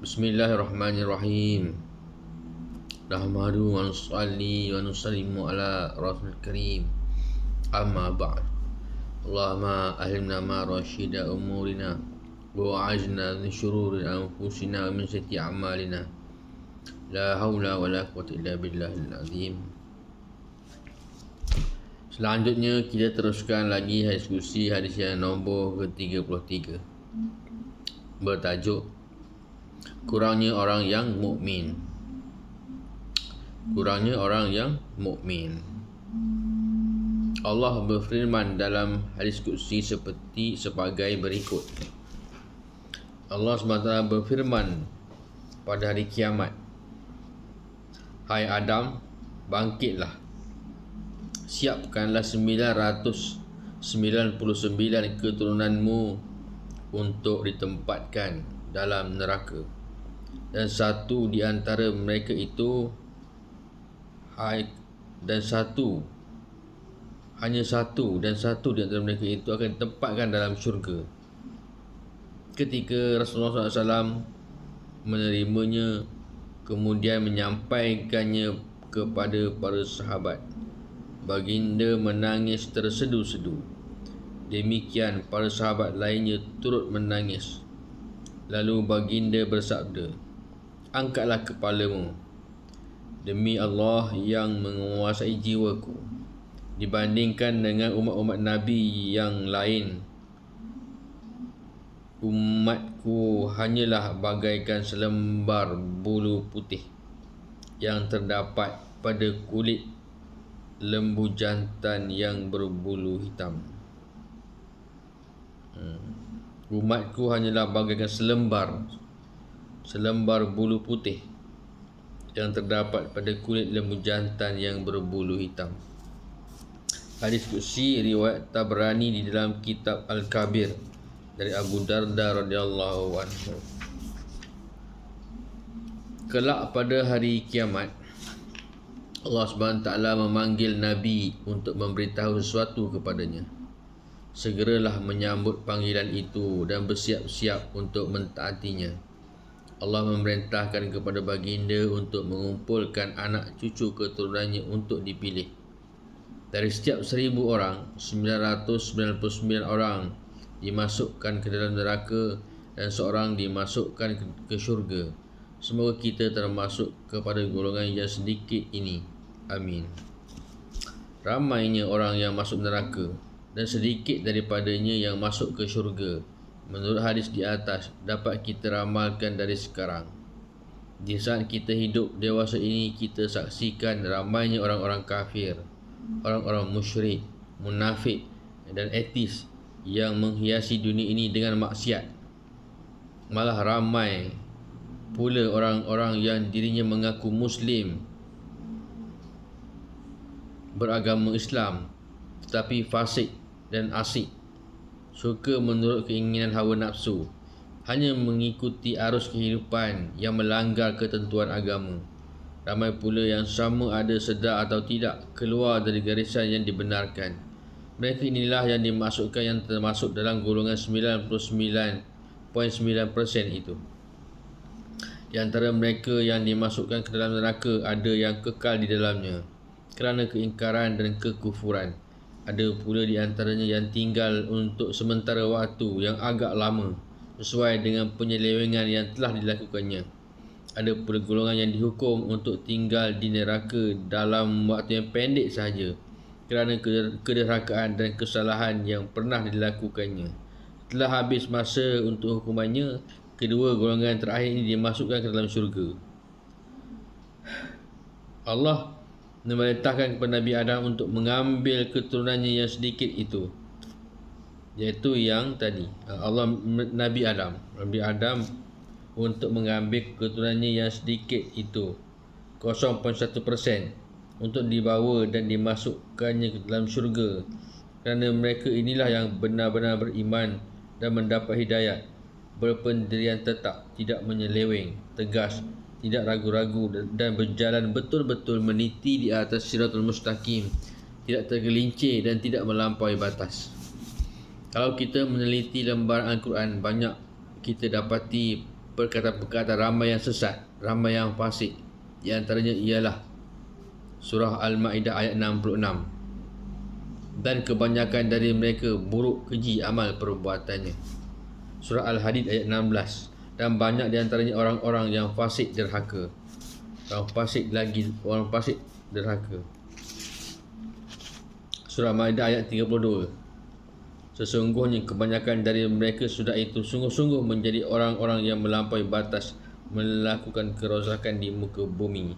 Bismillahirrahmanirrahim. Nahmadu wa nusalli wa nusallimu ala Rasul Karim. Amma ba'd. Allahumma ahlimna ma rasyida umurina wa wa'ajna min syururi anfusina wa min sayyiati a'malina. La haula wa la quwwata illa billahil azim. Selanjutnya kita teruskan lagi diskusi hadis yang nombor ke-33. Bertajuk kurangnya orang yang mukmin. Kurangnya orang yang mukmin. Allah berfirman dalam hadis qudsi sebagai berikut. Allah SWT berfirman pada hari kiamat, "Hai Adam, bangkitlah. Siapkanlah 999 keturunanmu untuk ditempatkan dalam neraka. Dan satu di antara mereka itu hanya satu di antara mereka itu akan ditempatkan dalam syurga." Ketika Rasulullah SAW menerimanya, kemudian menyampaikannya kepada para sahabat, baginda menangis tersedu-sedu. Demikian para sahabat lainnya turut menangis. Lalu baginda bersabda, "Angkatlah kepalamu. Demi Allah yang menguasai jiwaku, dibandingkan dengan umat-umat Nabi yang lain, umatku hanyalah bagaikan selembar bulu putih yang terdapat pada kulit lembu jantan yang berbulu hitam." Umatku hanyalah bagaikan selembar bulu putih yang terdapat pada kulit lembu jantan yang berbulu hitam. Hadis qudsi riwayat Tabrani di dalam kitab Al-Kabir dari Abu Darda radhiyallahu anhu. Kelak pada hari kiamat, Allah SWT memanggil Nabi untuk memberitahu sesuatu kepadanya. Segeralah menyambut panggilan itu dan bersiap-siap untuk mentaatinya. Allah memerintahkan kepada baginda untuk mengumpulkan anak cucu keturunannya untuk dipilih. Dari setiap 1000 orang, 999 orang dimasukkan ke dalam neraka dan seorang dimasukkan ke syurga. Semoga kita termasuk kepada golongan yang sedikit ini. Amin. Ramainya orang yang masuk neraka dan sedikit daripadanya yang masuk ke syurga. Menurut hadis di atas, dapat kita ramalkan dari sekarang. Di saat kita hidup dewasa ini, kita saksikan ramainya orang-orang kafir, orang-orang musyrik, munafik dan etis yang menghiasi dunia ini dengan maksiat. Malah ramai pula orang-orang yang dirinya mengaku Muslim, beragama Islam, tetapi fasik dan asik, suka menurut keinginan hawa nafsu, hanya mengikuti arus kehidupan yang melanggar ketentuan agama. Ramai pula yang sama ada sedar atau tidak keluar dari garisan yang dibenarkan. Mereka inilah yang dimasukkan, yang termasuk dalam golongan 99.9% itu. Di antara mereka yang dimasukkan ke dalam neraka ada yang kekal di dalamnya kerana keingkaran dan kekufuran. Ada pula di antaranya yang tinggal untuk sementara waktu yang agak lama sesuai dengan penyelewengan yang telah dilakukannya. Ada pula golongan yang dihukum untuk tinggal di neraka dalam waktu yang pendek sahaja kerana kederhakaan dan kesalahan yang pernah dilakukannya. Telah habis masa untuk hukumannya, kedua golongan terakhir ini dimasukkan ke dalam syurga. Allah memerintahkan kepada Nabi Adam untuk mengambil keturunannya yang sedikit itu, iaitu yang tadi Nabi Adam untuk mengambil keturunannya yang sedikit itu, 0.1%, untuk dibawa dan dimasukkannya ke dalam syurga. Kerana mereka inilah yang benar-benar beriman dan mendapat hidayat, berpendirian tetap, tidak menyeleweng, tegas, tidak ragu-ragu dan berjalan betul-betul meniti di atas siratul mustaqim, tidak tergelincir dan tidak melampaui batas. Kalau kita meneliti lembaran Al-Quran, banyak kita dapati perkataan-perkataan ramai yang sesat, ramai yang fasik. Di antaranya ialah surah Al-Maidah ayat 66. Dan kebanyakan dari mereka buruk keji amal perbuatannya. Surah Al-Hadid ayat 16. Dan banyak di antaranya orang-orang yang fasik derhaka. Orang fasik derhaka. Surah Al-Maidah ayat 32. Sesungguhnya kebanyakan dari mereka sudah itu sungguh-sungguh menjadi orang-orang yang melampaui batas, melakukan kerosakan di muka bumi.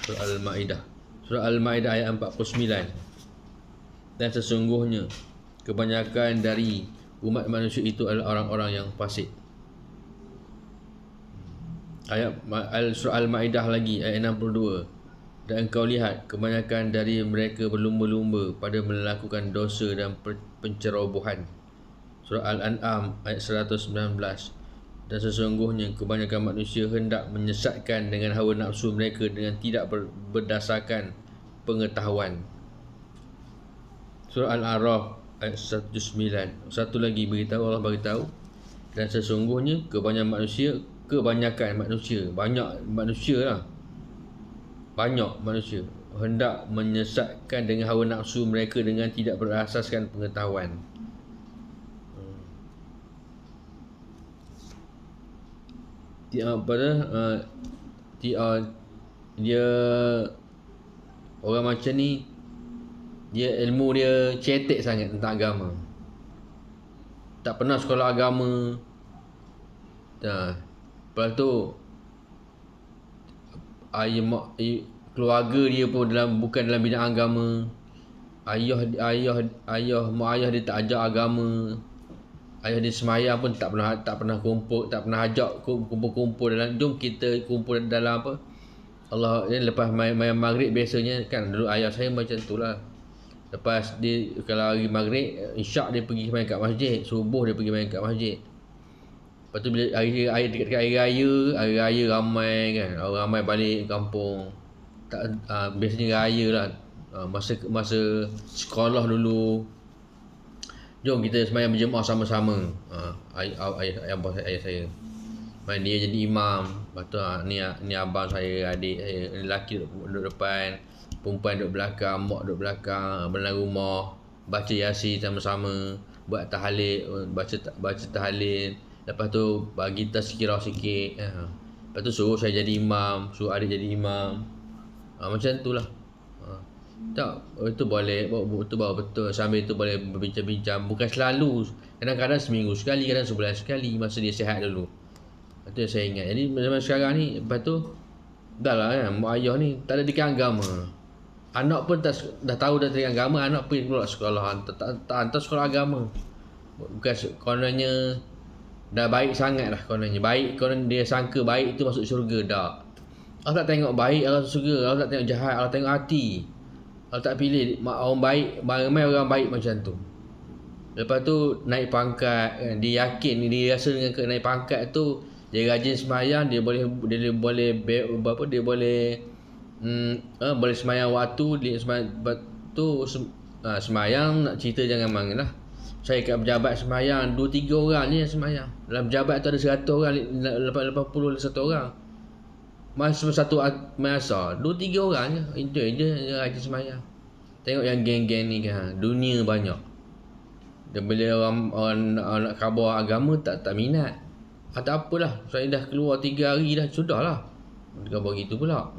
Surah Al-Maidah. Surah Al-Maidah ayat 49. Dan sesungguhnya kebanyakan dari umat manusia itu adalah orang-orang yang fasik. Surah Al-Maidah lagi ayat 62. Dan engkau lihat kebanyakan dari mereka berlumba-lumba pada melakukan dosa dan pencerobohan. Surah Al-An'am ayat 119. Dan sesungguhnya kebanyakan manusia hendak menyesatkan dengan hawa nafsu mereka dengan tidak berdasarkan pengetahuan. Surah Al-A'raf ayat 109. Satu lagi Allah beritahu, dan sesungguhnya kebanyakan manusia hendak menyesatkan dengan hawa nafsu mereka dengan tidak berasaskan pengetahuan. Dia orang macam ni, dia ilmu dia cetek sangat tentang agama. Tak pernah sekolah agama. Lepas tu keluarga dia pun bukan dalam bidang agama. Mak ayah dia tak ajar agama. Ayah dia semayang pun tak pernah kumpul, tak pernah ajak kumpul dalam, jom kita kumpul dalam apa, Allah ni lepas main maghrib biasanya kan, dulu ayah saya macam tu lah. Lepas dia kalau hari maghrib, isyak dia pergi main kat masjid, subuh dia pergi main kat masjid. Lepas tu bila dekat hari raya ramai kan, orang ramai balik kampung. Biasanya raya lah, masa sekolah dulu, jom kita sembahyang berjemaah sama-sama. Ayah saya main, dia jadi imam. Lepas tu ni abang saya, adik saya, lelaki duduk depan, perempuan duduk belakang, mak duduk belakang, belah rumah, baca yasin sama-sama, buat tahlil, baca tahlil. Lepas tu bagi tazkirah sikit. Lepas tu suruh saya jadi imam, suruh adik jadi imam. Macam tu lah. Tak, itu boleh, itu baru betul. Sambil itu boleh berbincang-bincang. Bukan selalu, kadang-kadang seminggu sekali, kadang sebulan sekali, masa dia sihat dulu. Itu yang saya ingat. Jadi zaman sekarang ni, lepas tu dah lah kan, mak ayah ni tak ada didikan agama. Anak pun dah tahu dah didikan agama, anak pergi pula sekolah, tak hantar sekolah agama. Bukan kononnya dah baik sangat lah, kononnya baik, konon dia sangka baik itu masuk syurga. Tak, Allah tak tengok baik, Allah syurga. Allah tak tengok jahat, Allah tengok hati. Allah tak pilih orang baik, ramai orang baik macam tu. Lepas tu naik pangkat kan, dia yakin, dia rasa dengan naik pangkat tu, dia rajin sembahyang, dia boleh boleh sembahyang waktu, dia sembahyang nak cerita jangan mangin lah. Saya kat pejabat sembahyang 2-3 orang je yang sembahyang. Dalam pejabat tu ada 100 orang, 80 1 orang. Masa satu masa 2-3 orang je, itu je rajin sembahyang. Tengok yang geng-geng ni kan, dunia banyak. Dan bila orang nak khabar agama tak minat. Tak apalah, saya dah keluar 3 hari dah, sudahlah. Khabar gitu pula.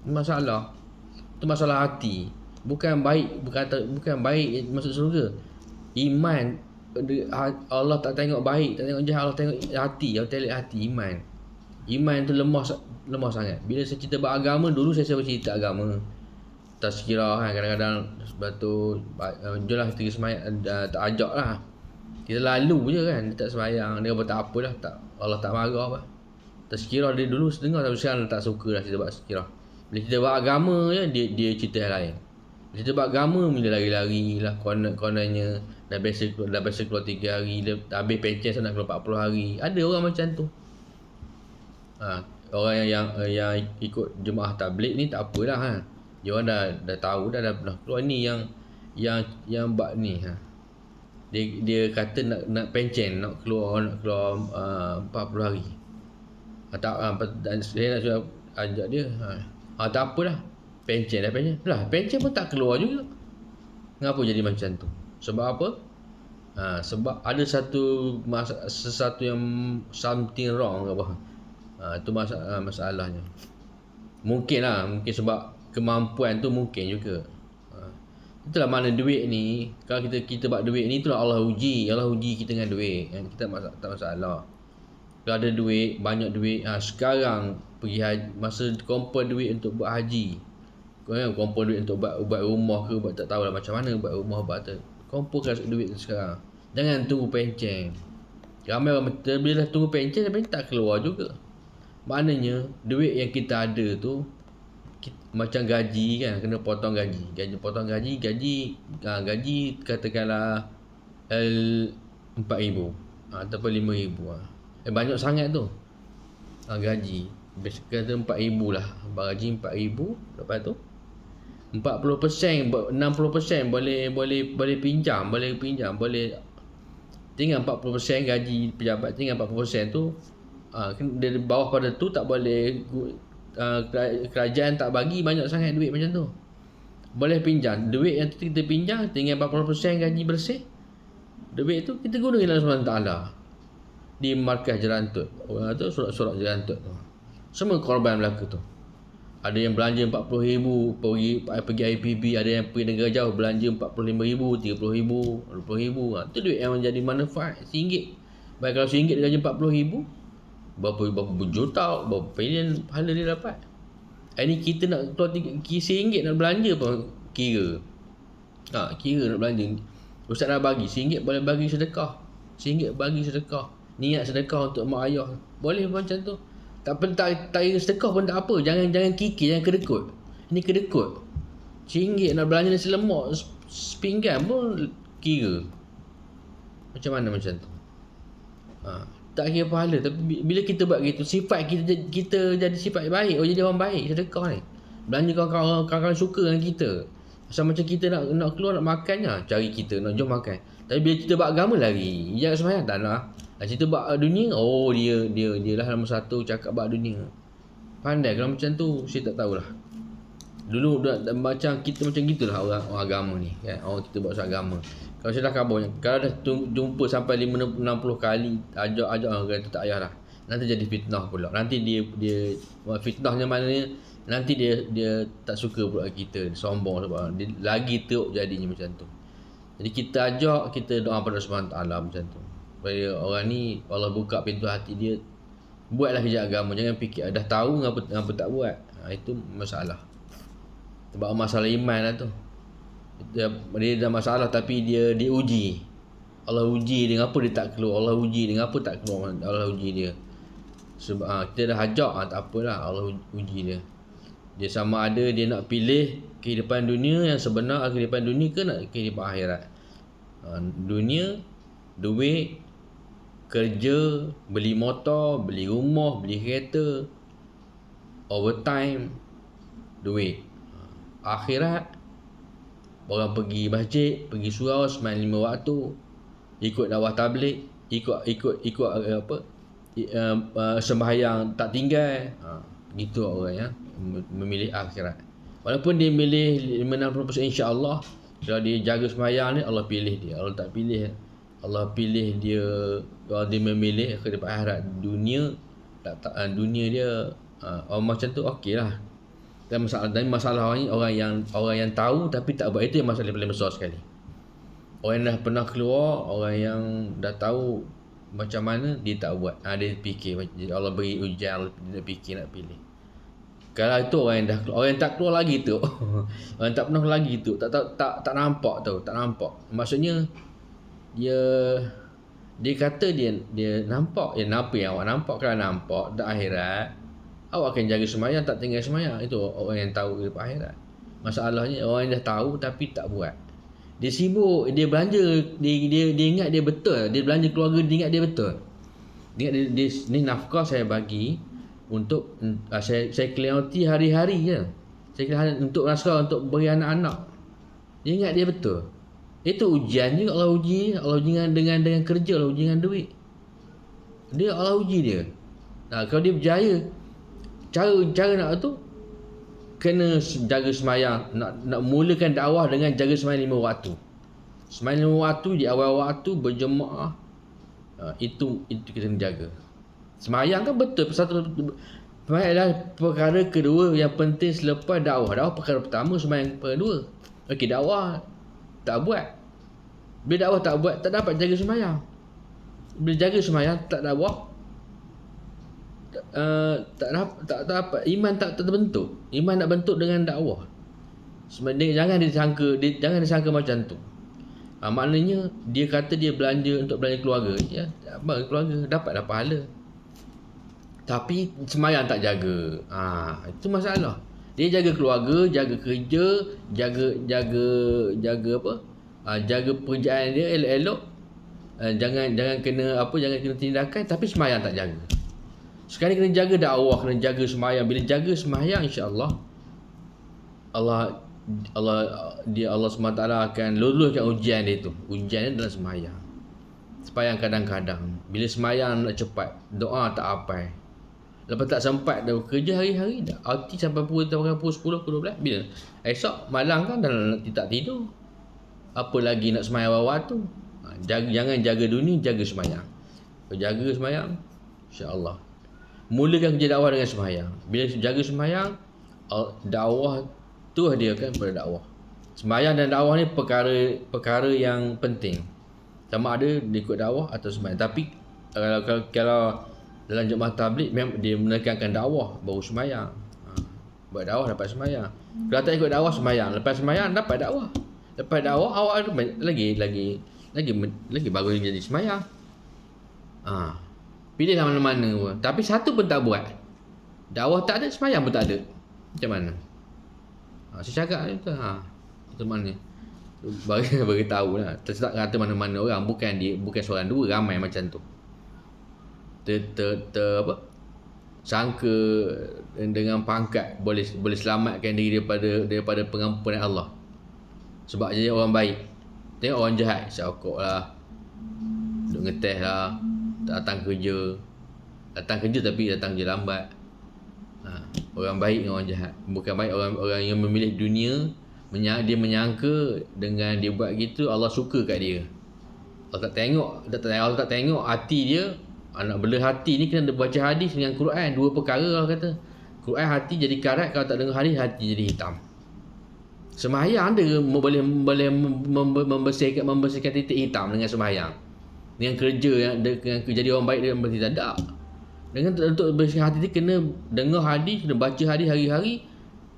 Masalah. Itu masalah hati. Bukan baik masuk surga. Iman, Allah tak tengok baik, tak tengok jahat, Allah tengok hati, Allah tengok hati, iman. Iman tu lemah sangat. Bila saya cerita beragama, dulu saya selalu cerita agama, tazkirah kan, kadang-kadang sebab tu jomlah kita sembahyang, tak ajak lah. Kita lalu je kan, dia tak sembahyang, dia kata tak apalah, Allah tak marah apa. Tazkirah dia dulu sedengar, tapi sekarang tak suka lah cerita buat tazkirah. Bila cerita buat agama je, dia cerita yang lain. Bila cerita buat agama, bila lari-lari lah, kononnya dah biasa keluar 3 hari, dah habis pencen nak keluar 40 hari. Ada orang macam tu. Orang yang ikut jemaah tabligh ni tak apalah ha. Dia orang dah tahu dah pernah keluar ni yang bab ni ha. dia kata nak pencen, nak keluar 40 hari. Saya nak suruh ajak dia. Tak apalah. Pencen dah pencen. Lah, pencen pun tak keluar juga. Kenapa jadi macam tu? Sebab apa? Sebab ada sesuatu yang something wrong ke apa. Itu masalahnya. Mungkin sebab kemampuan tu mungkin juga. Itulah mana duit ni. Kalau kita buat duit ni, itulah Allah uji kita dengan duit. Kita tak masalah. Kalau ada duit, banyak duit, sekarang pergi haji, masa kumpul duit untuk buat haji, kumpul duit untuk buat rumah ke, tak tahulah macam mana buat rumah, kumpulkan duit sekarang. Jangan tunggu pencen. Ramai orang bila dah tunggu pencen, tapi tak keluar juga. Maknanya duit yang kita ada tu macam gaji kan, kena potong gaji katakanlah 4,000 ataupun 5,000. Banyak sangat tu gaji. Kata 4,000 lah, gaji 4,000. Lepas tu 40%, 60% boleh pinjam, boleh tinggal 40% gaji pejabat, tinggal 40% tu dari bawah pada tu tak boleh. Kerajaan tak bagi banyak sangat duit macam tu. Boleh pinjam duit yang kita pinjam, tinggal 40% gaji bersih. Duit tu kita guna dengan Allah SWT di markaz Jerantut. Orang tu surat Jerantut tu, semua korban berlaku tu. Ada yang belanja 40,000 pergi IPB, ada yang pergi negara jauh belanja 45,000, 30,000, 20,000. Tu duit yang menjadi manfaat RM1. Baik kalau RM1 dia gaji 40,000, berapa juta, berapa bilion pahala dia dapat. Ini kita nak keluar RM1 nak belanja pun kira. Kira nak belanja. Ustaz nak bagi RM1 boleh bagi sedekah. RM1 bagi sedekah. Niat sedekah untuk mak ayah. Boleh macam tu. Tak sedekah pun tak apa. Jangan kikir, jangan kedekut. Ini kedekut. RM1 nak belanja nasi lemak sepinggan pun kira. Macam mana macam tu? Tak kira pahala. Tapi bila kita buat gitu, sifat kita jadi sifat baik. Jadi orang baik, sedekah ni. Belanja kawan-kawan suka dengan kita. Macam kita nak keluar nak makan je, cari kita, nak jom makan. Tapi bila kita buat agama lari, jangan sembahyang tak nak. Kita buat dunia, dia lah nombor satu cakap buat dunia. Pandai kalau macam tu, saya tak tahulah. Dulu macam kita macam gitulah orang agama ni kan. Orang kita buat agama. Kalau saya dah khabar, kalau dah jumpa sampai 60 kali ajak orang kata tak payahlah. Nanti jadi fitnah pula. Nanti dia fitnahnya maknanya nanti dia tak suka pula kita, sombong sebab dia lagi teruk jadinya macam tu. Jadi kita ajak, kita doa pada Subhanahu Taala macam tu. Supaya orang ni Allah buka pintu hati dia, buatlah kerja agama. Jangan fikir dah tahu ngapa tak buat. Itu masalah. Sebab masalah iman lah tu. Dia dah masalah tapi dia uji. Allah uji dia, ngapa dia tak keluar. Allah uji dia, ngapa tak keluar. Allah uji dia. Sebab kita dah ajak, tak apalah, Allah uji dia. Dia sama ada dia nak pilih kehidupan dunia yang sebenar, kehidupan dunia ke nak kehidupan akhirat. Dunia, duit, kerja, beli motor, beli rumah, beli kereta, overtime, duit. Akhirat, orang pergi masjid, pergi surau semain 5 waktu, ikut dakwah tabligh, ikut sembahyang tak tinggal. Gitu orang yang memilih akhirat. Walaupun dia milih 60% insya-Allah, kalau dia jaga sembahyang ni Allah pilih dia. Allah tak pilih, Allah pilih dia. Kalau dia memilih kehidupan akhirat, dunia dunia dia orang macam tu okeylah. Dan masalah orang yang tahu tapi tak buat, itu yang masalah paling besar sekali. Orang yang dah pernah keluar, orang yang dah tahu macam mana, dia tak buat. Dia fikir, Allah beri ujian, dia nak fikir, nak pilih. Kalau itu orang yang dah keluar, orang yang tak keluar lagi tu orang yang tak pernah lagi tu, tak nampak tau, tak nampak. Maksudnya dia kata dia nampak. Apa yang awak nampak? Kalau nampak tak akhirat, awak akan jaga sembahyang, tak tinggal sembahyang. Itu orang yang tahu kehidupan akhirat. Masalahnya orang yang dah tahu tapi tak buat. Dia sibuk, dia belanja, dia ingat dia betul. Dia belanja keluarga, dia ingat dia betul. Dia ingat dia ni nafkah saya bagi untuk saya klienti hari-hari je. Saya klienti untuk nafkah untuk beri anak-anak. Dia ingat dia betul. Itu ujian juga Allah uji. Allah uji dengan kerja, Allah uji dengan duit. Dia Allah uji dia. Kalau dia berjaya, cara nak tu kena jaga semayang. Nak mulakan dakwah dengan jaga semayang 5 waktu. Semayang 5 waktu di awal waktu berjemaah. Itu kita kena jaga. Semayang kan betul. Semayang adalah perkara kedua yang penting selepas dakwah. Dakwah perkara pertama, semayang perkara kedua. Okey, dakwah tak buat. Bila dakwah tak buat, tak dapat jaga semayang. Bila jaga semayang, tak dakwah, tak dapat. Iman tak terbentuk. Iman nak bentuk dengan dakwah. Jangan disangka macam tu. Maknanya dia kata dia belanja untuk belanja keluarga, ya, bagi keluarga dapatlah pahala. Tapi semayang tak jaga. Itu masalah. Dia jaga keluarga, jaga kerja, jaga apa? Jaga pekerjaan dia elok-elok. Jangan kena tindakan, tapi semayang tak jaga. Sekali kena jaga dakwah, kena jaga semayang. Bila jaga semayang, insya-Allah Allah SWT akan luluskan ujian dia tu. Ujian dia dalam semayang. Semayang kadang-kadang. Bila semayang nak cepat, doa tak apai. Lepas tak sempat dah kerja hari-hari dah. Hati sampai pukul 10, pukul 12. Bila? Esok malam kan dah tak tidur. Apa lagi nak semayang awal tu? Jangan jaga dunia, jaga semayang. Jaga semayang, insya-Allah. Mulakan kerja dakwah dengan semayang. Bila jaga semayang, dakwah tu hadiahkan pada dakwah. Semayang dan dakwah ni perkara yang penting. Sama ada dia ikut dakwah atau semayang. Tapi kalau dalam jemaah tabligh memang dia menekankan dakwah baru semayang. Buat dakwah dapat semayang. Kalau tak ikut dakwah, semayang. Lepas semayang dapat dakwah. Lepas dakwah awak lagi bagus jadi semayang. Pilihlah mana-mana pun. Tapi satu pun tak buat. Dakwah tak ada, semayang pun tak ada. Macam mana? Saya cakap itu itu mana? Bagi tahu lah. Tak kata mana-mana orang, bukan seorang dua, ramai macam tu. Sangka dengan pangkat boleh selamatkan diri daripada pengampunan Allah. Sebab jadi orang baik. Tengok orang jahat, syokok lah, duk ngeteh lah, tak datang kerja tapi datang kerja lambat. Orang baik dengan orang jahat. Bukan baik orang yang memilih dunia, dia menyangka dengan dia buat gitu Allah suka kat dia. Allah tak tengok hati dia. Anak belah hati ni kena baca hadis dengan Quran. Dua perkara Allah kata. Quran hati jadi karat, kalau tak dengar hadis hati jadi hitam. Sembahyang dia boleh membersihkan titik hitam dengan sembahyang. Dengan kerja dengan jadi orang baik dia berarti tak. Dengan untuk bersihkan hati dia kena dengar hadis, kena baca hadis hari-hari,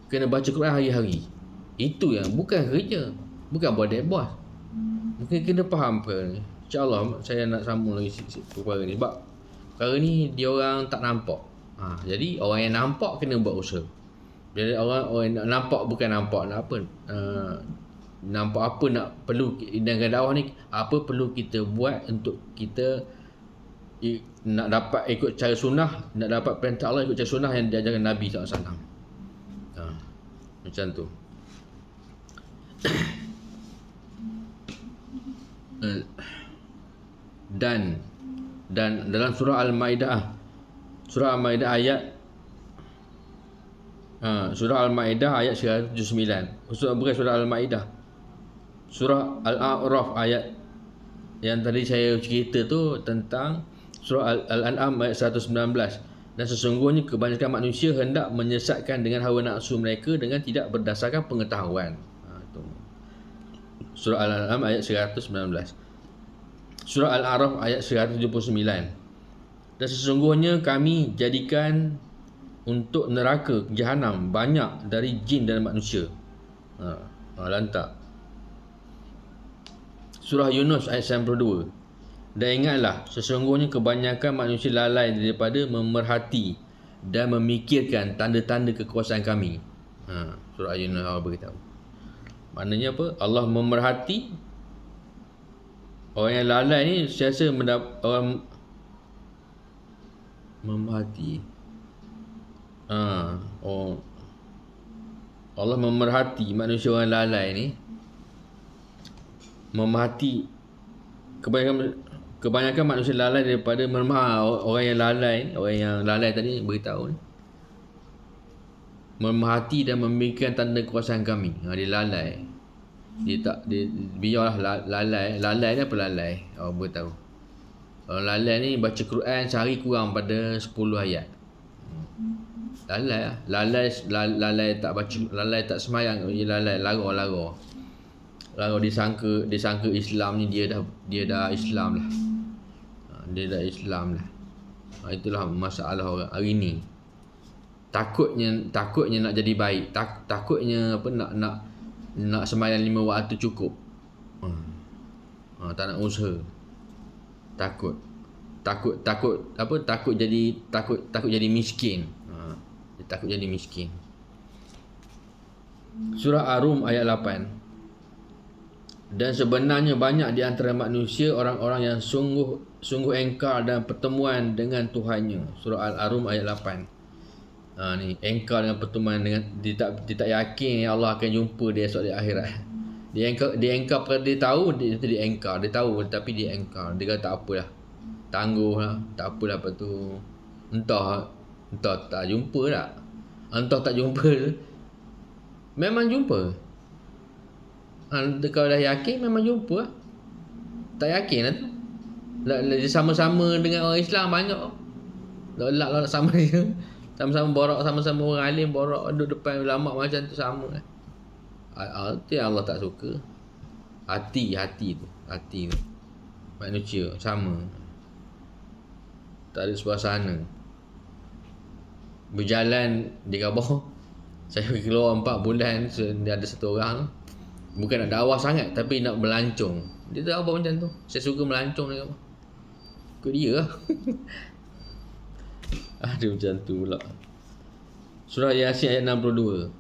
kena baca Quran hari-hari. Itu yang bukan kerja, bukan buat bos. Mungkin kena faham apa ni. InsyaAllah saya nak sambung lagi perkara ni. Sebab perkara ni dia orang tak nampak. Jadi orang yang nampak kena buat usaha. Bila orang nak nampak, bukan nampak nak apa, nampak apa nak perlu dengan dakwah ni, apa perlu kita buat untuk kita nak dapat ikut cara sunnah, nak dapat perintah Allah, ikut cara sunnah yang diajarkan Nabi SAW. Macam tu. Dan dalam surah Al-Maidah ayat surah Al-Maidah ayat 179. Bukan surah Al-Maidah, surah Al-A'raf ayat yang tadi saya cerita tu, tentang surah Al-An'am ayat 119. Dan sesungguhnya kebanyakan manusia hendak menyesatkan dengan hawa nafsu mereka dengan tidak berdasarkan pengetahuan. Surah Al-An'am ayat 119. Surah Al-A'raf ayat 179. Dan sesungguhnya kami jadikan untuk neraka Jahanam banyak dari jin dan manusia. Lantak. Surah Yunus ayat 92. Dan ingatlah, sesungguhnya kebanyakan manusia lalai daripada memerhati dan memikirkan tanda-tanda kekuasaan kami. Surah Yunus Allah beritahu. Maknanya apa? Allah memerhati. Orang yang lalai ni saya rasa orang memerhati. Allah memerhati manusia orang lalai ni. Memerhati kebanyakan manusia lalai daripada orang yang lalai tadi beritahu ni. Memerhati dan memikirkan tanda kuasaan kami. Dia lalai. Biarlah lalai ni apa lalai? Beritahu. Orang lalai ni baca Quran sehari kurang pada 10 ayat. Lalai tak baca, lalai tak semayang, lalai lara. Disangka Islam ni dia dah Islam lah. Dia dah Islam lah. Itulah masalah orang hari ni. Takutnya nak jadi baik. Takutnya nak sembahyang 5 waktu cukup. Tak nak usaha. Takut jadi miskin. Takut jadi miskin. Surah Ar-Rum ayat 8. Dan sebenarnya banyak di antara manusia orang-orang yang sungguh engkar dan pertemuan dengan Tuhannya. Surah Al-Rum ayat 8. Ni engkar dengan pertemuan dengan dia tak yakin Allah akan jumpa dia esok di akhirat. Dia engkar perkara dia tahu dia engkar, dia tahu tapi dia engkar. Dia kata tak apalah. Tangguhlah, tak apalah apa tu. Entah tak jumpa tak. Entah tak jumpa. Memang jumpa. Kalau dah yakin memang jumpa. Tak yakin lah tu. Dia sama-sama dengan orang Islam banyak. Lak sama dia. Sama-sama borak, sama-sama orang alim borak duduk depan ulama macam tu sama. Itu yang Allah tak suka. Hati tu. Manusia sama. Tak ada suasana. Berjalan di Kaabah. Saya pergi keluar 4 bulan. Dia ada satu orang. Bukan nak dakwah sangat tapi nak melancong. Dia tahu apa macam tu. Saya suka melancong dia apa. Ikut dia lah. Ada macam tu pula. Surah Yasin ayat 62.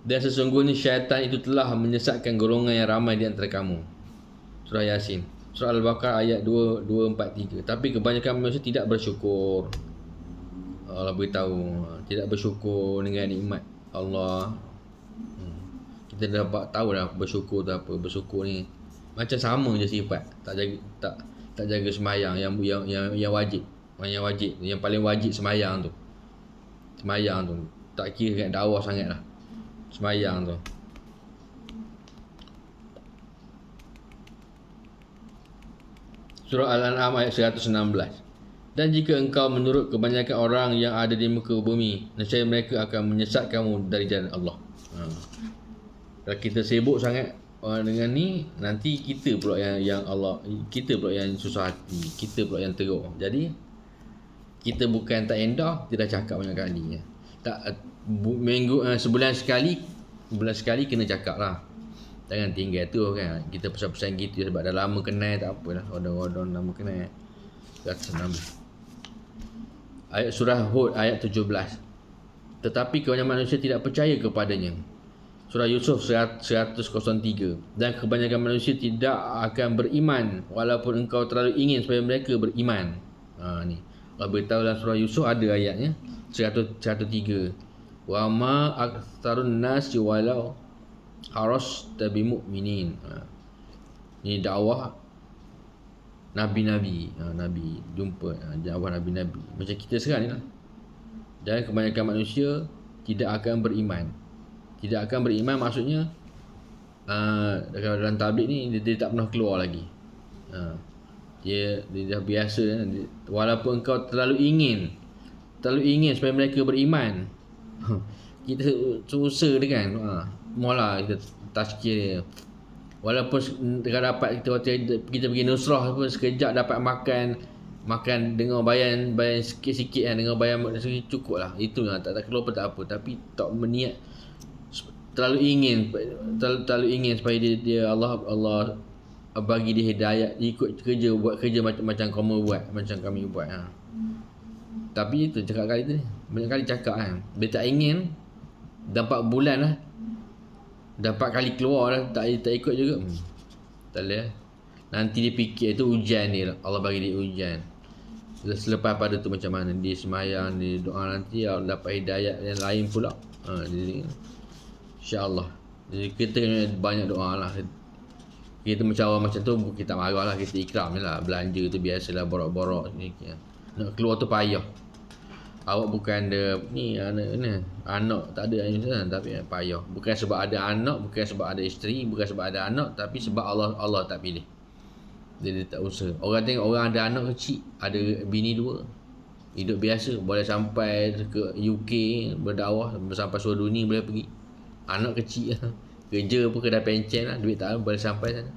Dan sesungguhnya syaitan itu telah menyesatkan golongan yang ramai di antara kamu. Surah Yasin. Surah Al-Baqarah ayat 243. Tapi kebanyakan manusia tidak bersyukur. Allah beritahu tidak bersyukur dengan nikmat Allah. Kita dapat tahu dah bersyukur tu apa. Bersyukur ni macam sama je sifat. Tak jaga sembahyang yang wajib. Yang wajib, yang paling wajib sembahyang tu. Sembahyang tu tak kira kat dakwah sangatlah. Sembahyang tu. Surah Al-An'am ayat 116. Dan jika engkau menurut kebanyakan orang yang ada di muka bumi, nescaya mereka akan menyesatkanmu dari jalan Allah. Kalau kita sibuk sangat dengan ni, nanti kita pula yang susah hati, kita pula yang teruk. Jadi kita bukan tak endah, kita dah cakap banyak kali. Sebulan sekali kena cakap lah. Jangan tinggal tu kan. Kita pesan-pesan gitu sebab dah lama kenal, tak apalah. Odon lama kenal. 116. Ayat surah Hud ayat 17. Tetapi kebanyakan manusia tidak percaya kepadanya. Surah Yusuf 103. Dan kebanyakan manusia tidak akan beriman walaupun engkau terlalu ingin supaya mereka beriman. Ni Allah beritahu dalam surah Yusuf ada ayatnya 103. Wa ma aktsarun nasi walau harasta bimu'minin. Ni dakwah nabi-nabi. Nabi jumpa dakwah nabi-nabi. Macam kita sekarang ni lah. Dan kebanyakan manusia tidak akan beriman. Tidak akan beriman maksudnya dalam tabligh ni dia tak pernah keluar lagi. Dia dah biasa. Walaupun kau terlalu ingin supaya mereka beriman, kita susah dia kan. Mula kita tazkir dia. Walaupun dapat kita pergi nusrah pun sekejap dapat makan dengan bayan sikit-sikit kan, dengan bayan sikit cukup lah. Itu lah, tak keluar pun tak apa. Tapi tak berniat terlalu ingin supaya dia Allah bagi dia hidayah, ikut buat kerja macam kamu buat, macam kami buat. Tapi itu cakap kali tu, banyak kali cakap kan. Dia tak ingin dah 4 bulan lah, dah 4 kali keluar lah, tak ikut juga. Tak boleh. Nanti dia fikir itu ujian dia, Allah bagi dia ujian. Selepas pada tu macam mana dia sembahyang, dia doa, nanti Allah dapat hidayah yang lain pula. InsyaAllah. Jadi kita kena banyak doa lah. Kita macam orang macam tu, kita tak marah lah, kita ikram je lah. Belanja tu biasalah, borok-borok sedikit. Nak keluar tu payah. Awak bukan ada ni anak tak ada tapi payah. Bukan sebab ada anak, bukan sebab ada isteri, bukan sebab ada anak, tapi sebab Allah tak pilih. Dia tak usaha. Orang tengok orang ada anak kecil, ada bini 2, hidup biasa, boleh sampai ke UK berdakwah, sampai seluruh dunia boleh pergi. Anak kecil kerja pun kedai pencen lah, duit tak ada, boleh sampai sana.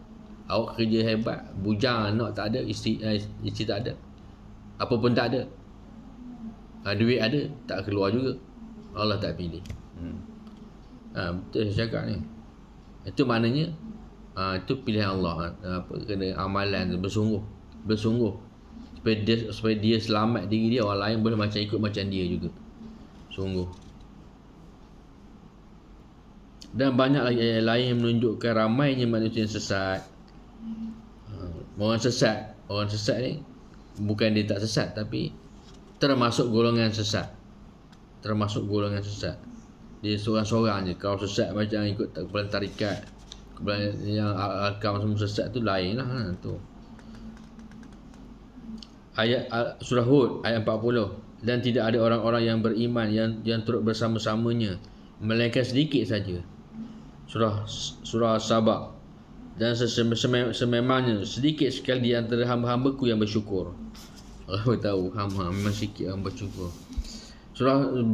Awak kerja hebat, bujang, anak tak ada, isteri tak ada, apa pun tak ada, duit ada, tak keluar juga. Allah tak pilih. Betul saya cakap ni. Itu maknanya itu pilihan Allah. Kena amalan bersungguh supaya dia selamat diri dia, orang lain boleh macam ikut macam dia juga. Sungguh. Dan banyak lagi ayat lain yang menunjukkan ramainya manusia yang sesat. Orang sesat ni bukan dia tak sesat, tapi termasuk golongan sesat. Dia seorang-seorang je. Kalau sesat macam ikut kumpulan tarikat, kumpulan yang akam semua sesat tu lain lah tu. Ayat surah Hud ayat 40. Dan tidak ada orang-orang yang beriman yang turut bersama-samanya, melainkan sedikit saja. Surah Sabah. Dan sememangnya sedikit sekali di antara hamba-hambaku yang bersyukur. Allah tahu hamba memang sikit yang bersyukur.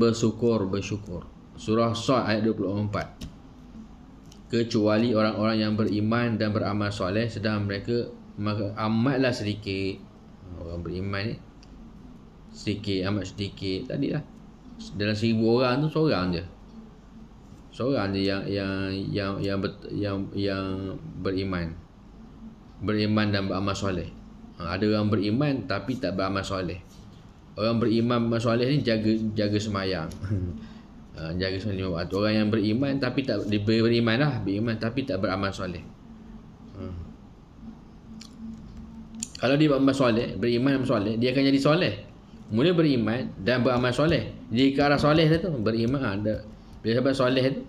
Bersyukur. Surah Sad ayat 24. Kecuali orang-orang yang beriman dan beramal soleh, sedang mereka maka amatlah sedikit. Orang beriman ni sedikit, amat sedikit. Tadi lah, dalam 1000 orang tu seorang je yang beriman dan beramal soleh. Ada orang beriman tapi tak beramal soleh. Orang beriman beramal soleh ni jaga semayang. Jaga semayang 5 waktu. Orang yang beriman tapi tak beriman tapi tak beramal soleh. Kalau dia beramal soleh, beriman dan soleh, dia akan jadi soleh. Mula beriman dan beramal soleh, dia ke arah soleh dah tu. Beriman bila sampai soleh tu,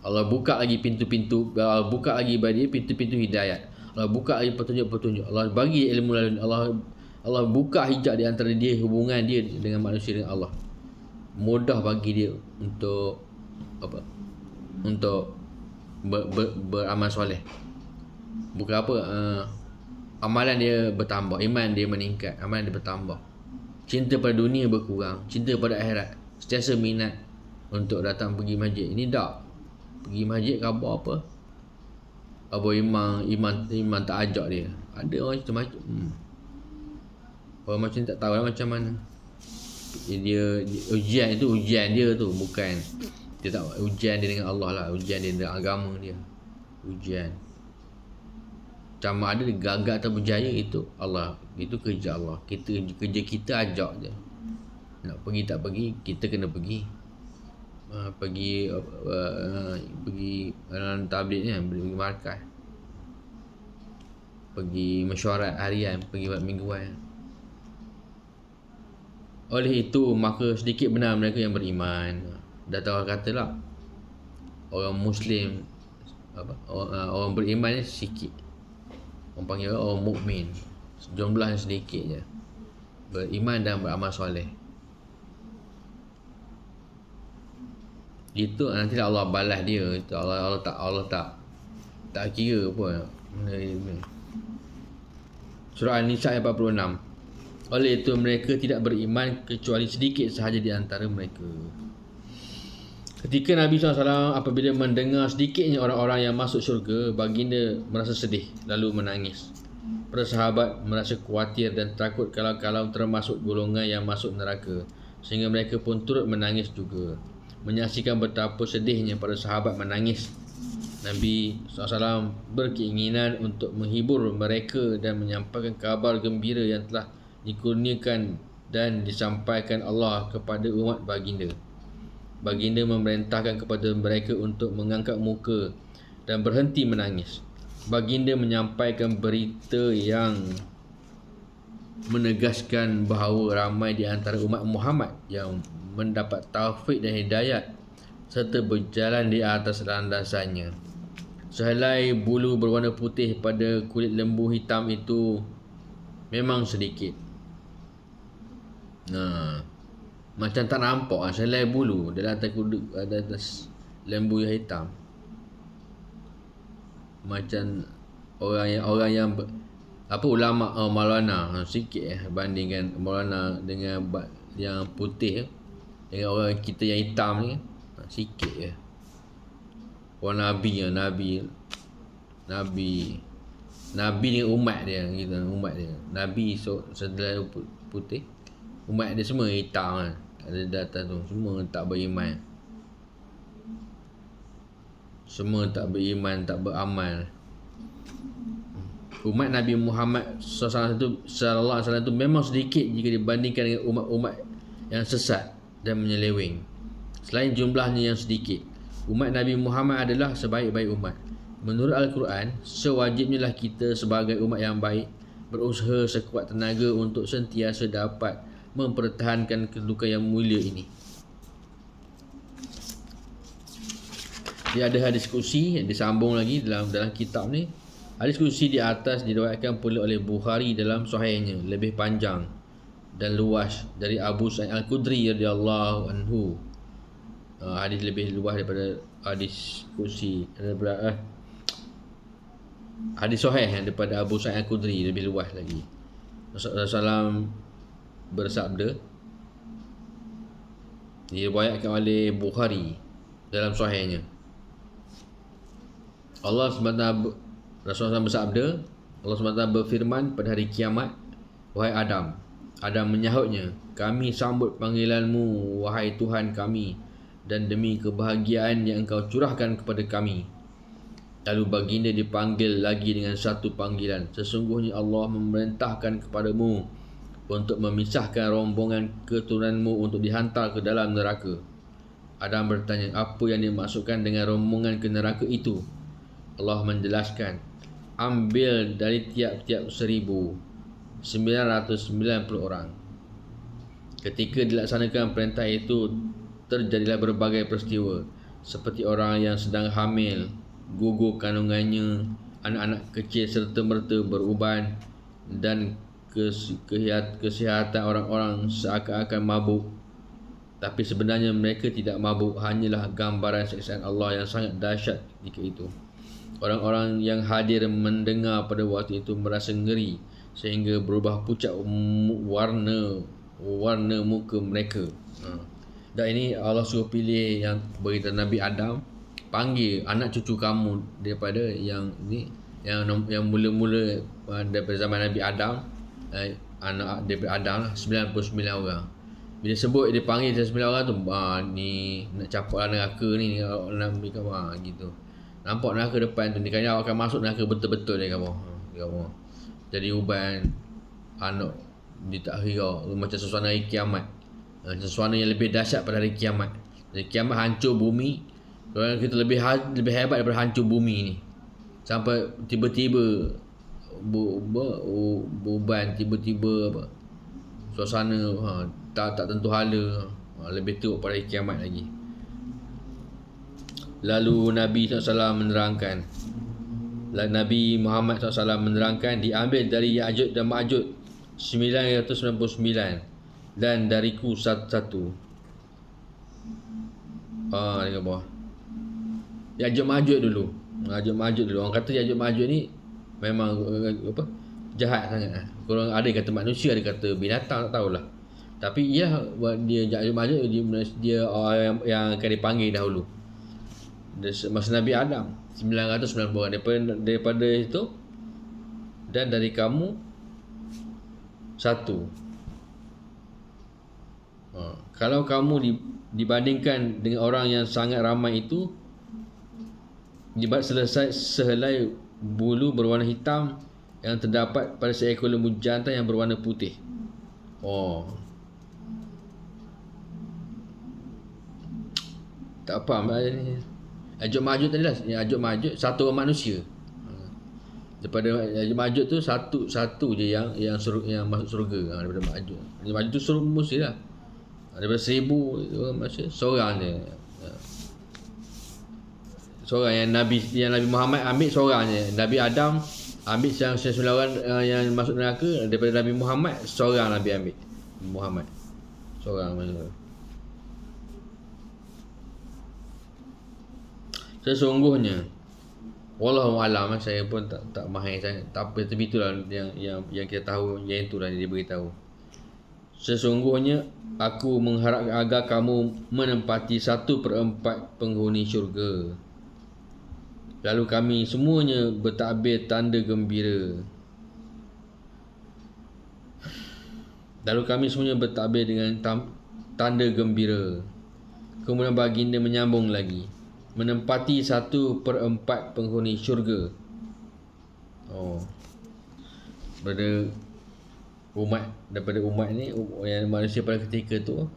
Allah buka lagi pintu-pintu, Allah buka lagi bagi dia pintu-pintu hidayat. Allah buka lagi petunjuk-petunjuk. Allah bagi ilmu lalu. Allah buka hijab di antara dia, hubungan dia dengan manusia dengan Allah. Mudah bagi dia untuk beramal soleh. Bukan apa, amalan dia bertambah, iman dia meningkat, amalan dia bertambah. Cinta pada dunia berkurang, cinta pada akhirat. Sentiasa minat untuk datang pergi masjid. Ini tak pergi masjid khabar apa? Apa iman tak ajak dia. Ada orang macam-macam. Orang macam tak tahu lah macam mana. Dia ujian itu ujian dia tu, bukan dia tak ujian dia dengan Allah lah, ujian dia dengan agama dia. Ujian. Sama ada dia gagal atau berjaya, itu Allah, itu kerja Allah. Kerja kita ajak je. Nak pergi tak pergi, kita kena pergi. Pergi dalam tabligh ni, pergi markas, pergi mesyuarat harian, pergi buat mingguan. Oleh itu maka sedikit benar mereka yang beriman. Dah tahu katalah orang Muslim orang beriman ni sikit. Orang panggil orang mukmin. Jumlahnya sedikit je. Beriman dan beramal soleh. Itu nanti Allah balas dia. Itu Allah tak kira pun. Surah An-Nisa ayat 46. Oleh itu mereka tidak beriman kecuali sedikit sahaja di antara mereka. Ketika Nabi SAW apabila mendengar sedikitnya orang-orang yang masuk syurga, baginda merasa sedih lalu menangis. Para sahabat merasa khawatir dan takut kalau termasuk golongan yang masuk neraka, sehingga mereka pun turut menangis juga. Menyaksikan betapa sedihnya para sahabat menangis, Nabi SAW berkeinginan untuk menghibur mereka dan menyampaikan kabar gembira yang telah dikurniakan dan disampaikan Allah kepada umat baginda. Baginda memerintahkan kepada mereka untuk mengangkat muka dan berhenti menangis. Baginda menyampaikan berita yang menegaskan bahawa ramai di antara umat Muhammad yang mendapat taufik dan hidayat serta berjalan di atas landasannya. Sehelai bulu berwarna putih pada kulit lembu hitam itu memang sedikit. Macam tak nampak sehelai bulu dalam atas lembu yang hitam. Macam orang yang ulama Maulana sikit bandingkan Maulana dengan yang putih dengan orang kita yang hitam ni sikit je. Orang Nabi ni umat dia gitu, umat dia. Nabi sehelai putih, umat dia semua hitam kan. Ada data tu, semua tak beriman. Semua tak beriman, tak beramal. Umat Nabi Muhammad SAW tu memang sedikit jika dibandingkan dengan umat-umat yang sesat dan menyeleweng. Selain jumlahnya yang sedikit, umat Nabi Muhammad adalah sebaik-baik umat. Menurut Al-Quran, sewajibnya lah kita sebagai umat yang baik berusaha sekuat tenaga untuk sentiasa dapat mempertahankan kedudukan yang mulia ini. Dia ada hadis kursi yang disambung lagi dalam kitab ni. Hadis kursi di atas diriwayatkan pula oleh Bukhari dalam sahihnya, lebih panjang dan luas dari Abu Sa'id Al-Khudri radhiyallahu anhu. Hadis lebih luas daripada hadis kursi, hadis sahih daripada Abu Sa'id Al-Khudri, lebih luas lagi. Rasulullah SAW bersabda, diriwayatkan oleh Bukhari dalam sahihnya, Rasulullah SAW bersabda, Allah SWT berfirman pada hari kiamat, wahai Adam. Adam menyahutnya, kami sambut panggilanmu wahai Tuhan kami, dan demi kebahagiaan yang engkau curahkan kepada kami. Lalu baginda dipanggil lagi dengan satu panggilan, sesungguhnya Allah memerintahkan kepadamu untuk memisahkan rombongan keturunanmu untuk dihantar ke dalam neraka. Adam bertanya, apa yang dimaksudkan dengan rombongan ke neraka itu? Allah menjelaskan, ambil dari tiap-tiap 1,990 orang. Ketika dilaksanakan perintah itu, terjadilah berbagai peristiwa, seperti orang yang sedang hamil, gugur kandungannya, anak-anak kecil serta merta beruban, dan kesihatan orang-orang seakan-akan mabuk. Tapi sebenarnya mereka tidak mabuk, hanyalah gambaran siksaan Allah yang sangat dahsyat ketika itu. Orang-orang yang hadir mendengar pada waktu itu merasa ngeri sehingga berubah pucat warna muka mereka. Dan ini Allah suruh pilih yang berita Nabi Adam, panggil anak cucu kamu daripada yang ni, yang mula-mula daripada zaman Nabi Adam, anak daripada Adam lah, 99 orang. Bila sebut dia panggil 99 orang tu, ni nak capaklah neraka ni nak beri khabar gitu. Nampak neraka depan tu, ni kan awak akan masuk neraka betul-betul dia khabar. Jadi uban anak di tak kira macam suasana hari kiamat. Suasana yang lebih dahsyat pada hari kiamat. Hari kiamat hancur bumi. Kalau kita lebih hebat daripada hancur bumi ni. Sampai tiba-tiba beban, tiba-tiba suasana tak tentu hala, lebih teruk pada hari kiamat lagi. Lalu Nabi SAW menerangkan, Nabi Muhammad SAW menerangkan, diambil dari Ya'juj dan Ma'juj 999 dan dariku satu. Dekat bawah. Ya'juj Ma'juj dulu. Orang kata Ya'juj Ma'juj ni memang jahat sangat. Korang ada kata manusia, ada kata binatang, tak tahulah. Tapi dia Ya'juj Ma'juj dia orang yang akan dipanggil dahulu. Masa Nabi Adam 990 orang daripada itu, dan dari kamu satu. Kalau kamu dibandingkan dengan orang yang sangat ramai itu, selesai sehelai bulu berwarna hitam yang terdapat pada seekor lembu jantan yang berwarna putih. Tak faham ni. Ya'juj Ma'juj tadi lah. Ya'juj Ma'juj satu orang manusia. Daripada Ya'juj Ma'juj tu satu je yang masuk surga daripada Ma'juj. Ya'juj Ma'juj tu suruh mesti lah. Daripada 1,000 orang manusia, seorang je. seorang yang Nabi Muhammad ambil seorang je. Nabi Adam ambil yang 99 orang yang masuk neraka. Daripada Nabi Muhammad seorang Nabi ambil. Muhammad seorang masuk. Sesungguhnya wallahu alam, saya pun tak mahir sangat. Tak apa, tapi itulah yang kita tahu, yang itulah yang dia beritahu. Sesungguhnya aku mengharap agar kamu menempati 1/4 penghuni syurga. Lalu kami semuanya bertakbir tanda gembira. Lalu kami semuanya bertakbir dengan tanda gembira. Kemudian baginda menyambung lagi, menempati 1/4 penghuni syurga. Daripada umat ni, yang manusia pada ketika tu,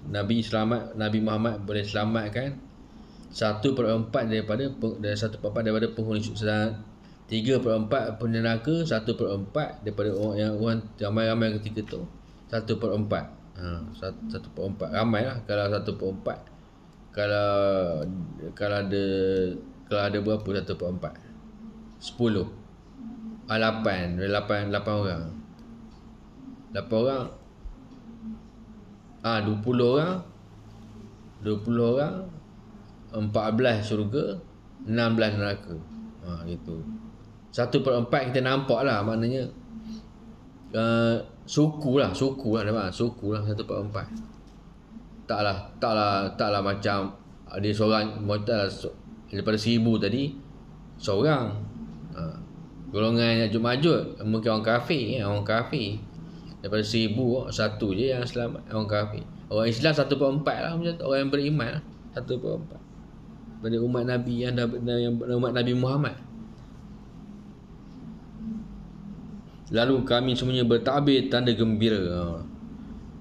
Nabi Muhammad boleh selamatkan 1/4 daripada 1/4 daripada penghuni syurga. 3/4 penghuni neraka, 1/4 daripada orang ramai-ramai ketika tu. 1/4. 1/4 ramai lah. Kalau 1/4, kalau ada berapa 1/4? 10. 8 orang. 8 orang. 20 orang. 20 orang. 14 syurga, 16 neraka. Gitu. 1/4 kita nampak lah, maknanya suku lah 1/4. Taklah macam dia seorang, daripada 1000 tadi seorang. Golongan yang majud mungkin orang kafir. Daripada 1000 satu je yang selamat, orang kafir. Orang Islam 1/4 lah, macam tu. Orang yang beriman lah 1/4 pada umat Nabi yang umat Nabi Muhammad. Lalu kami semuanya bertakbir tanda gembira.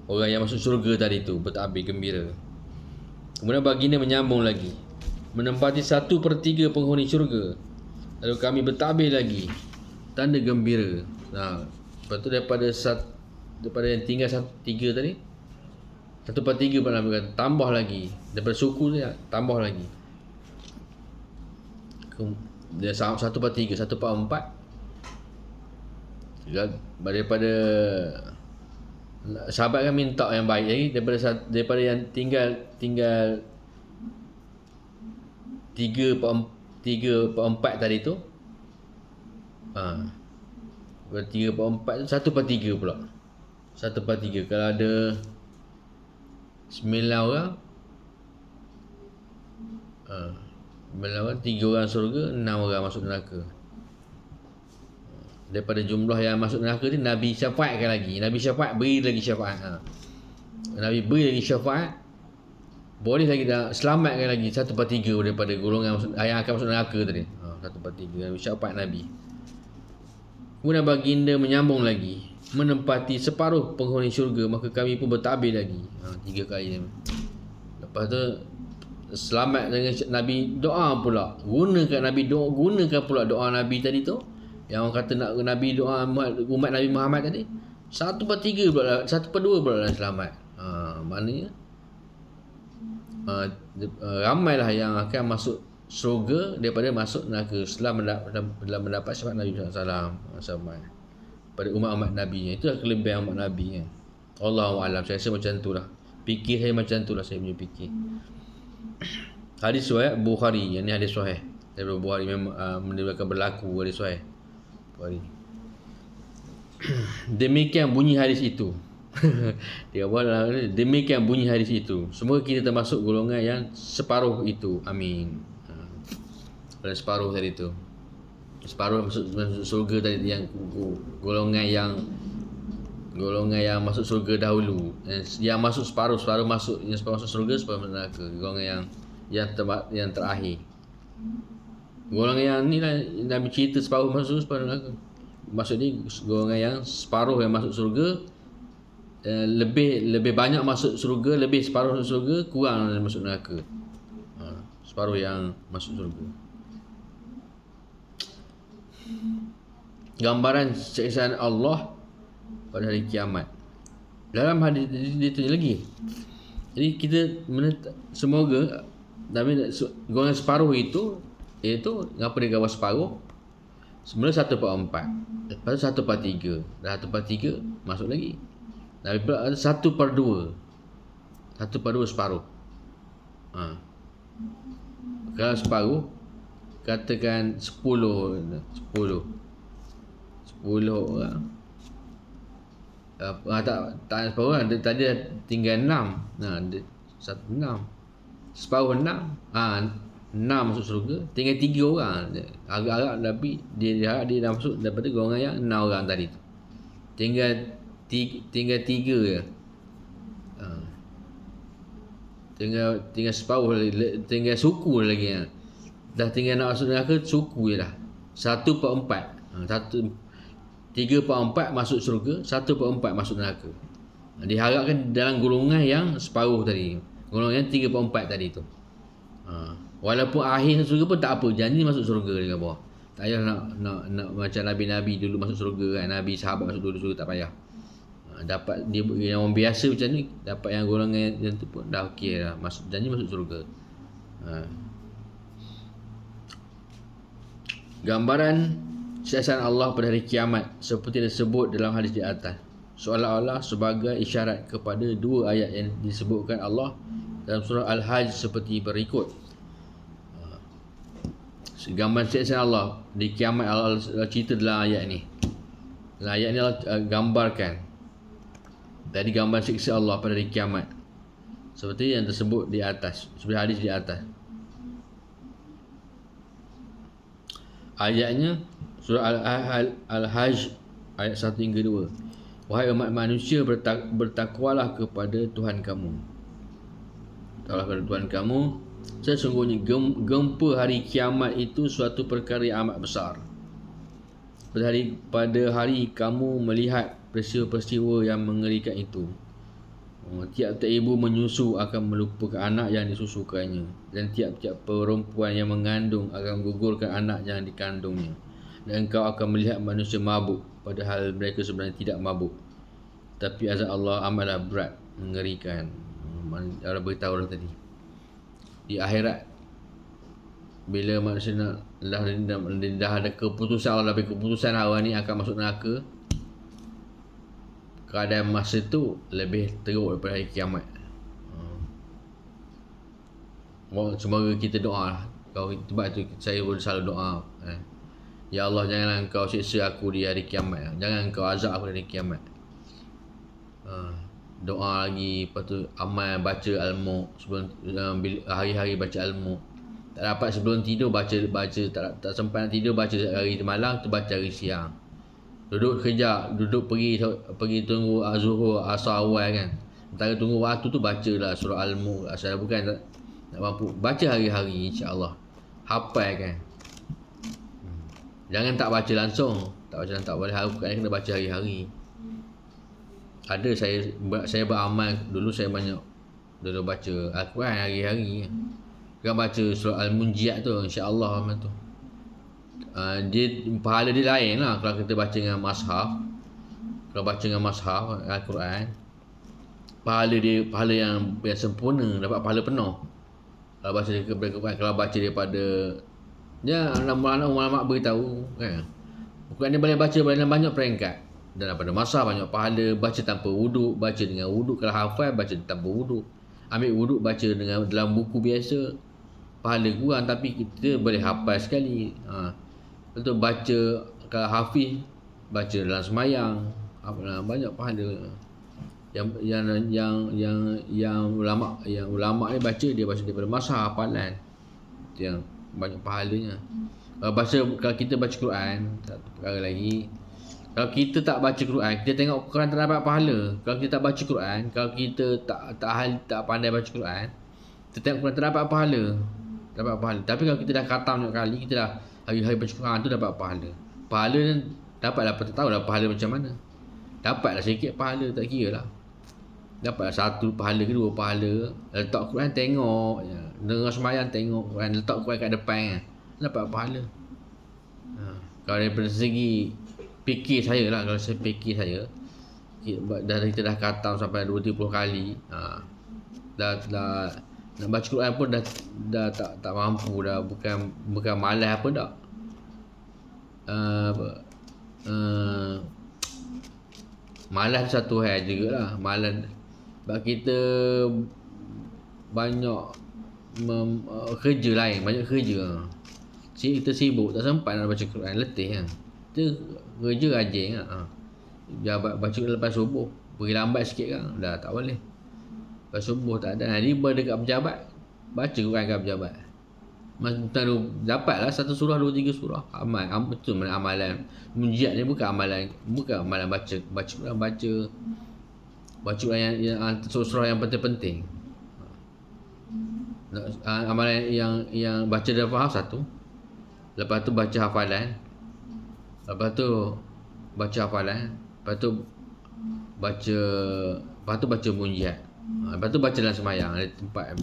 Orang yang masuk syurga tadi tu bertakbir gembira. Kemudian baginda menyambung lagi, menempati 1/3 penghuni syurga. Lalu kami bertakbir lagi tanda gembira. Lepas tu daripada yang tinggal 3 tadi, 1/3 pernah berkata, tambah lagi. Daripada suku tu tambah lagi. Dia 1/3, 1/4 daripada sahabat kan minta yang baik lagi, daripada yang tinggal 3/4 tadi tu. 3/4 tu 1/3 pula. 1/3 kalau ada 9 orang, 9 orang, 3 orang surga, 6 orang masuk neraka. Daripada jumlah yang masuk neraka ni, Nabi syafaatkan lagi. Nabi syafaat, beri lagi syafaat. Nabi beri lagi syafaat, boleh lagi dah selamatkan lagi 1/3 daripada golongan yang akan masuk neraka tadi. 1/3 Nabi syafaat Nabi. Kemudian baginda menyambung lagi, menempati separuh penghuni syurga, maka kami pun bertakbir lagi. 3 kali. Lepas tu selamat dengan Nabi doa pula. Gunakan pula doa Nabi tadi tu. Yang orang kata nak Nabi doa umat Nabi Muhammad tadi, 1/3 pula, 1/2 pula selamat. Maknanya ramailah yang akan masuk syurga daripada masuk neraka setelah mendapat syafaat Nabi SAW pada umat-umat Nabi. Itulah kelebihan umat Nabi kan. Allahu a'lam. Saya rasa macam tu lah. Fikir saya macam tu lah, saya punya fikir. Hadis riwayat Bukhari. Yang ni hadis sahih daripada Bukhari, memang menyebabkan berlaku hadis sahih Bukhari. Demikian bunyi hadis itu. Demikian bunyi hadis itu. Semoga kita termasuk golongan yang separuh itu. Amin. Pada separuh tadi tu, separuh masuk surga tadi, yang golongan yang masuk surga dahulu, yang masuk separuh masuk, yang separuh masuk surga, separuh masuk neraka. Golongan yang terakhir, golongan yang ni lah Nabi cerita separuh masuk, separuh neraka. Maksud ni golongan yang separuh yang masuk surga, lebih banyak masuk surga, lebih separuh masuk surga, kurang masuk neraka. Separuh yang masuk surga. Gambaran siksaan Allah pada hari kiamat. Dalam hadis dia tanya lagi. Jadi kita semoga Tapi golongan separuh itu, iaitu ngapa dia gawas separuh? Semula 1/4. Lepas tu 1/3. Dah 1/3 masuk lagi. Dan pula ada 1/2. 1/2 separuh. Kalau separuh, katakan 10 orang. Tak separuh lah. Tadi tinggal 6. 6. Separuh 6. 6 masuk surga. Tinggal 3 orang. Agak-agak tapi dia dah masuk daripada golongan yang 6 orang tadi tu. Tinggal 3 je. Tinggal separuh lagi, tinggal suku lagi. Dah tinggal nak masuk neraka, suku je dah. 1/4. 3/4 masuk syurga, 1/4 masuk neraka. Diharapkan dalam golongan yang separuh tadi, golongan yang 3/4 tadi tu. Walaupun akhir syurga pun tak apa, janji masuk syurga dengan bawah. Tak payah nak macam Nabi-Nabi dulu masuk syurga kan. Nabi sahabat masuk dulu syurga, tak payah. Dapat dia yang orang biasa macam ni, dapat yang golongan yang tu pun dah okey dah, janji masuk syurga. Gambaran siasatan Allah pada hari kiamat seperti disebut dalam hadis di atas, seolah-olah sebagai isyarat kepada dua ayat yang disebutkan Allah dalam surah Al-Hajj seperti berikut. Gambaran siasatan Allah di kiamat, Allah cerita dalam ayat ni. Dalam ayat ni Allah gambarkan dari gambar siksa Allah pada hari kiamat seperti yang tersebut di atas, seperti hadis di atas. Ayatnya surah Al-Hajj ayat 1 hingga 2. Wahai umat manusia, bertakwalah kepada Tuhan kamu. Takwalah kepada Tuhan kamu. Sesungguhnya gempa hari kiamat itu suatu perkara yang amat besar. Pada hari kamu melihat peristiwa-peristiwa yang mengerikan itu, tiap-tiap ibu menyusu akan melupakan anak yang disusukannya, dan tiap-tiap perempuan yang mengandung akan menggugurkan anak yang dikandungnya. Dan engkau akan melihat manusia mabuk, padahal mereka sebenarnya tidak mabuk. Tapi azab Allah amatlah berat, mengerikan. Allah beritahu dah tadi. Di akhirat, bila manusia dah ada keputusan Allah, dah keputusan Allah ni akan masuk neraka, keadaan masa tu lebih teruk daripada hari kiamat. Semoga kita doa lah. Sebab tu saya pun selalu doa, ya Allah, janganlah engkau siksa aku di hari kiamat. Jangan engkau azab aku di hari kiamat. Doa lagi. Lepas tu amal baca Al-Mulk sebelum hari-hari baca Al-Mulk. Tak dapat sebelum tidur baca, tak sempat nak tidur baca hari malam tu, baca hari siang. Duduk kejap, pergi tunggu Zuhur, Asar awal kan. Antara tunggu waktu tu bacalah surah Al-Mulk. Asal bukan tak mampu baca hari-hari, insya-Allah hafal kan. Jangan tak baca langsung. Tak boleh, bukan kena baca hari-hari. Ada saya beramal dulu, saya banyak dulu baca Al-Quran hari-hari. Kan baca surah Al-Munjiat tu, insya-Allah tu. Dia pahala dia lain lah kalau kita baca dengan mushaf. Kalau baca dengan mushaf Al-Quran, pahala yang sempurna, dapat pahala penuh. Kalau baca daripada Quran, kalau baca daripada ulama beritahu kan, bukan dia boleh baca dalam banyak peringkat. Dan daripada mushaf banyak pahala. Baca tanpa wuduk, baca dengan wuduk. Kalau hafal baca tanpa wuduk, ambil wuduk baca dengan dalam buku biasa, pahala kurang, tapi kita boleh hafal sekali. Betul, baca kalau hafiz baca dalam semayang, banyak pahala. Yang ulama ni baca daripada masa hafalan, itu yang banyak pahalanya. Kalau kita baca Quran, satu perkara lagi, kalau kita tak baca Quran, kita tengok Quran tak dapat pahala. Kalau kita tak baca Quran, kalau kita tak pandai baca Quran, kita tengok Quran tak dapat pahala. Tapi kalau kita dah khatam banyak kali, kita dah hari-hari baca Quran tu, dapat pahala. Pahala ni dapatlah, tahu dah pahala macam mana. Dapatlah sikit pahala, tak kira lah. Dapatlah satu pahala ke dua pahala. Letak Quran tengok, dengar sembahyang tengok Quran, letak Quran kat depan, dapat pahala. Kalau daripada segi fikir saya lah, kalau saya fikir saya, kita dah khatam sampai 2-3 kali, dah Nak baca Quran pun dah tak mampu dah, bukan malas apa dak. Malas satu hal jugalah. Malas sebab kita banyak kerja lain, banyak kerja. Kita sibuk, tak sempat nak baca Quran, letih kan. Kita kerja rajin kan. Baca lepas subuh, pergi lambat sikit kan, dah tak boleh. Lepas subuh tak ada. Riba dekat pejabat, baca Quran kat pejabat. Dapatlah satu surah, 2-3 surah. Betul mana amalan. Munjiat ni bukan amalan baca Quran, baca Quran yang surah yang penting-penting. Amalan yang baca dan faham satu. Lepas tu baca hafalan. Lepas tu baca munjiat. Lepas tu baca dalam sembahyang. Ada tempat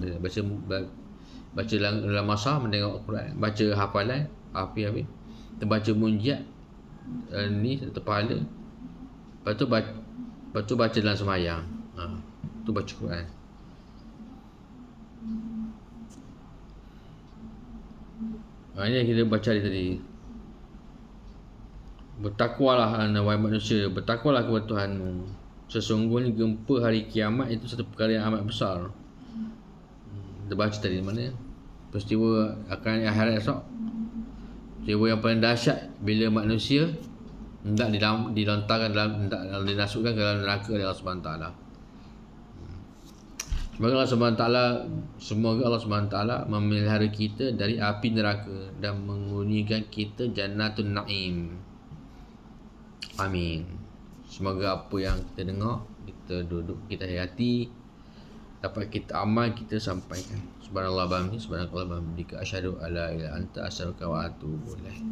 baca dalam masa menengok Quran, baca hafalan habis. Terbaca munjiat ni terpahala. Lepas tu baca dalam sembahyang. Tu baca Quran. Ini kita baca tadi. Bertakwalah wahai manusia, bertakwalah kepada Tuhanmu. Sesungguhnya gempa hari kiamat itu satu perkara yang amat besar. Kita baca tadi mana? Peristiwa akan akhirat esok. Peristiwa yang paling dahsyat bila manusia hendak dilontarkan hendak dimasukkan ke dalam neraka oleh Allah Subhanahu Taala. Semoga Allah Subhanahu Taala memelihara kita dari api neraka dan mengurniakan kita Jannatul Naim. Amin. Semoga apa yang kita dengar, kita duduk, kita hayati, dapat kita amal, kita sampaikan. Subhanallah bihamdihi, subhanakallah bihamdika, asyhadu alla ilaha illa anta, astaghfiruka wa atubu ilaik.